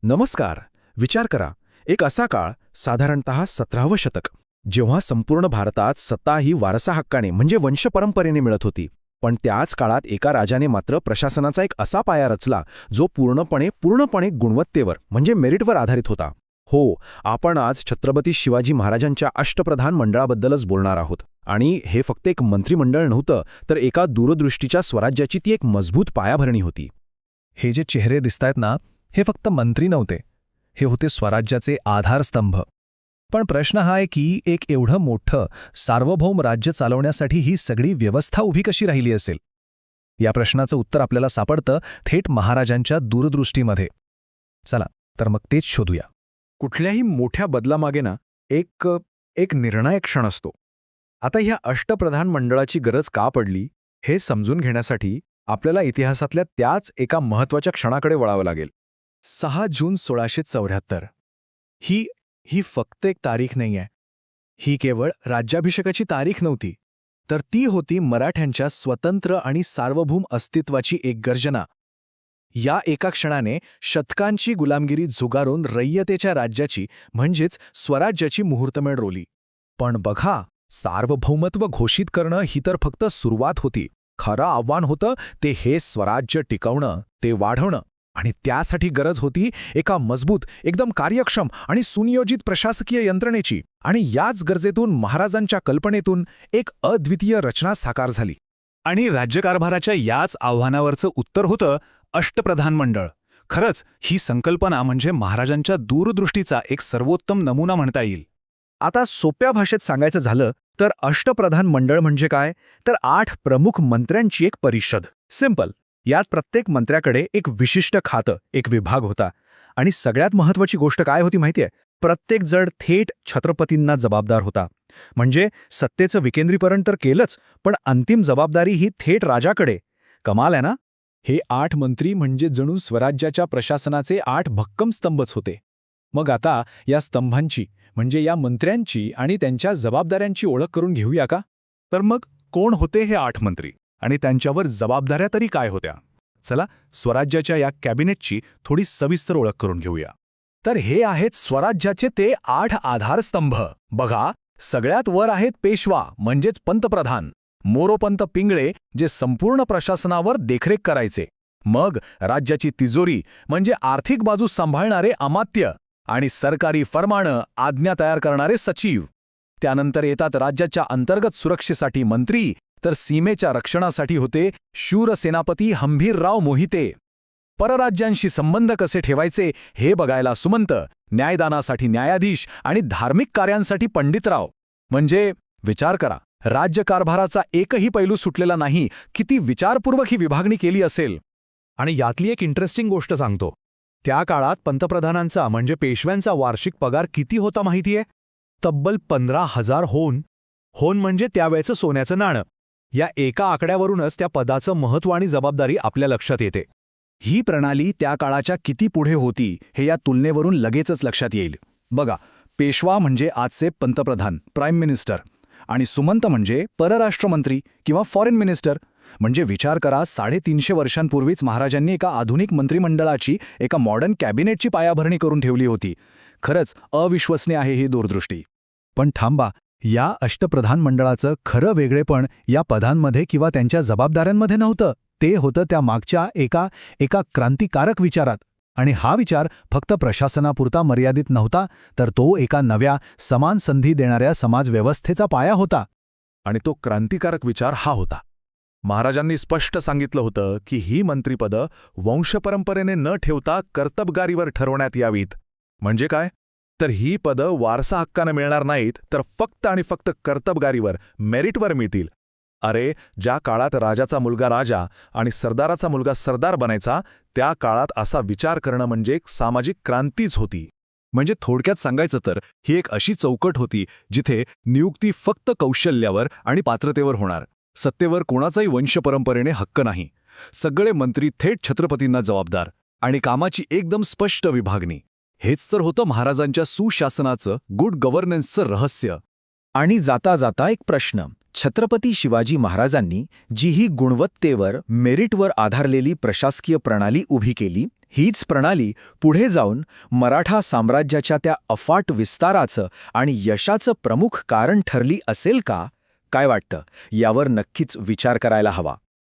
नमस्कार. विचार करा, एक असा काळ, साधारणतः 17वं शतक, जेव्हा संपूर्ण भारतात सत्ता ही वारसा हक्काने म्हणजे वंशपरंपरेने मिळत होती. पण त्याच काळात एका राजाने मात्र प्रशासनाचा एक असा पाया रचला जो पूर्णपणे गुणवत्तेवर म्हणजे मेरिटवर आधारित होता. हो, आपण आज छत्रपती शिवाजी महाराजांच्या अष्टप्रधान मंडळाबद्दलच बोलणार आहोत. आणि हे फक्त एक मंत्रिमंडळ नव्हतं, तर एका दूरदृष्टीच्या स्वराज्याची ती एक मजबूत पायाभरणी होती. हे जे चेहरे दिसतायत ना, हे फक्त मंत्री नव्हते, हे होते स्वराज्याचे आधारस्तंभ. पण प्रश्न हा आहे की एक एवढं मोठं सार्वभौम राज्य चालवण्यासाठी ही सगळी व्यवस्था उभी कशी राहिली असेल? या प्रश्नाचं उत्तर आपल्याला सापडतं थेट महाराजांच्या दूरदृष्टीमध्ये. चला तर मग तेच शोधूया. कुठल्याही मोठ्या बदलामागे ना एक निर्णायक क्षण असतो. आता ह्या अष्टप्रधान मंडळाची गरज का पडली हे समजून घेण्यासाठी आपल्याला इतिहासातल्या त्याच एका महत्त्वाच्या क्षणाकडे वळावं लागेल. 6 जून 1674. ही फक्त एक तारीख नाहीये. ही केवळ राज्याभिषेकाची तारीख नव्हती, तर ती होती मराठ्यांच्या स्वतंत्र आणि सार्वभौम अस्तित्वाची एक गर्जना. या एका क्षणाने शतकांची गुलामगिरी झुगारून रय्यतेच्या राज्याची म्हणजेच स्वराज्याची मुहूर्तमेढ रोवली. पण बघा, सार्वभौमत्व घोषित करणं ही तर फक्त सुरुवात होती. खरं आव्हान होतं ते हे स्वराज्य टिकवणं, ते वाढवणं. आणि त्यासाठी गरज होती एका मजबूत, एकदम कार्यक्षम आणि सुनियोजित प्रशासकीय यंत्रणेची. आणि याच गरजेतून महाराजांच्या कल्पनेतून एक अद्वितीय रचना साकार झाली. आणि राज्यकारभाराच्या याच आव्हानावरचं उत्तर होतं अष्टप्रधान मंडळ. खरंच ही संकल्पना म्हणजे महाराजांच्या दूरदृष्टीचा एक सर्वोत्तम नमुना म्हणता येईल. आता सोप्या भाषेत सांगायचं झालं तर अष्टप्रधान मंडळ म्हणजे काय? तर 8 प्रमुख मंत्र्यांची एक परिषद. सिंपल. यात प्रत्येक मंत्र्याकडे एक विशिष्ट खातं, एक विभाग होता. आणि सगळ्यात महत्त्वाची गोष्ट काय होती माहितीये? प्रत्येक जण थेट छत्रपतींना जबाबदार होता. म्हणजे सत्तेचं विकेंद्रीकरण तर केलंच, पण अंतिम जबाबदारी ही थेट राजाकडे. कमाल आहे ना? हे 8 मंत्री म्हणजे जणू स्वराज्याच्या प्रशासनाचे 8 भक्कम स्तंभच होते. मग आता या स्तंभांची म्हणजे या मंत्र्यांची आणि त्यांच्या जबाबदाऱ्यांची ओळख करून घेऊया का? तर मग कोण होते हे 8 मंत्री आणि त्यांच्यावर जबाबदाऱ्या तरी काय होत्या? चला स्वराज्याच्या या कॅबिनेटची थोडी सविस्तर ओळख करून घेऊया. तर हे आहेत स्वराज्याचे ते 8 आधारस्तंभ. बघा, सगळ्यात वर आहेत पेशवा म्हणजेच पंतप्रधान, मोरोपंत पिंगळे, जे संपूर्ण प्रशासनावर देखरेख करायचे. मग राज्याची तिजोरी म्हणजे आर्थिक बाजू सांभाळणारे अमात्य आणि सरकारी फरमानं, आज्ञा तयार करणारे सचिव. त्यानंतर येतात राज्याच्या अंतर्गत सुरक्षेसाठी मंत्री, तर सीमेच्या रक्षणासाठी होते शूर सेनापती हंबीरराव मोहिते. परराज्यांशी संबंध कसे ठेवायचे हे बघायला सुमंत, न्यायदानासाठी न्यायाधीश आणि धार्मिक कार्यांसाठी पंडितराव. म्हणजे विचार करा, राज्यकारभाराचा एकही पैलू सुटलेला नाही. किती विचारपूर्वक ही विभागणी केली असेल. आणि यातली एक इंटरेस्टिंग गोष्ट सांगतो. त्या काळात पंतप्रधानांचा म्हणजे पेशव्यांचा वार्षिक पगार किती होता माहितीये? तब्बल 15,000 होन. होन म्हणजे त्यावेळचं सोन्याचं नाणं. या एका आकड्यावरूनच त्या पदाचं महत्त्व आणि जबाबदारी आपल्या लक्षात येते. ही प्रणाली त्या काळाच्या किती पुढे होती हे या तुलनेवरून लगेचच लक्षात येईल. बघा, पेशवा म्हणजे आजचे पंतप्रधान, प्राईम मिनिस्टर, आणि सुमंत म्हणजे परराष्ट्रमंत्री किंवा फॉरेन मिनिस्टर. म्हणजे विचार करा, 350 वर्षांपूर्वीच महाराजांनी एका आधुनिक मंत्रिमंडळाची, एका मॉडर्न कॅबिनेटची पायाभरणी करून ठेवली होती. खरंच अविश्वसनीय आहे ही दूरदृष्टी. पण थांबा, या अष्टप्रधान मंडळाचं खरं वेगळेपण या पदांमध्ये किंवा त्यांच्या जबाबदाऱ्यांमध्ये नव्हतं. ते होतं त्या मागच्या एका क्रांतिकारक विचारात. आणि हा विचार फक्त प्रशासनापुरता मर्यादित नव्हता, तर तो एका नव्या, समान संधी देणाऱ्या समाजव्यवस्थेचा पाया होता. आणि तो क्रांतिकारक विचार हा होता. महाराजांनी स्पष्ट सांगितलं होतं की ही मंत्रिपदं वंशपरंपरेने न ठेवता कर्तबगारीवर ठरवण्यात यावीत. म्हणजे काय? तर ही पदं वारसा हक्कानं मिळणार नाहीत, तर फक्त आणि फक्त कर्तबगारीवर, मेरिटवर मिळतील. अरे, ज्या काळात राजाचा मुलगा राजा आणि सरदाराचा मुलगा सरदार बनायचा, त्या काळात असा विचार करणं म्हणजे एक सामाजिक क्रांतीच होती. म्हणजे थोडक्यात सांगायचं तर ही एक अशी चौकट होती जिथे नियुक्ती फक्त कौशल्यावर आणि पात्रतेवर होणार. सत्तेवर कोणाचाही वंशपरंपरेने हक्क नाही. सगळे मंत्री थेट छत्रपतींना जबाबदार आणि कामाची एकदम स्पष्ट विभागणी. हेच तर होतं महाराजांच्या सुशासनाचं, गुड गव्हर्नन्सचं रहस्य. आणि जाता जाता एक प्रश्न. छत्रपती शिवाजी महाराजांनी जी ही गुणवत्तेवर, मेरिटवर आधारलेली प्रशासकीय प्रणाली उभी केली, हीच प्रणाली पुढे जाऊन मराठा साम्राज्याच्या त्या अफाट विस्ताराचं आणि यशाचं प्रमुख कारण ठरली असेल का? काय वाटतं? यावर नक्कीच विचार करायला हवा.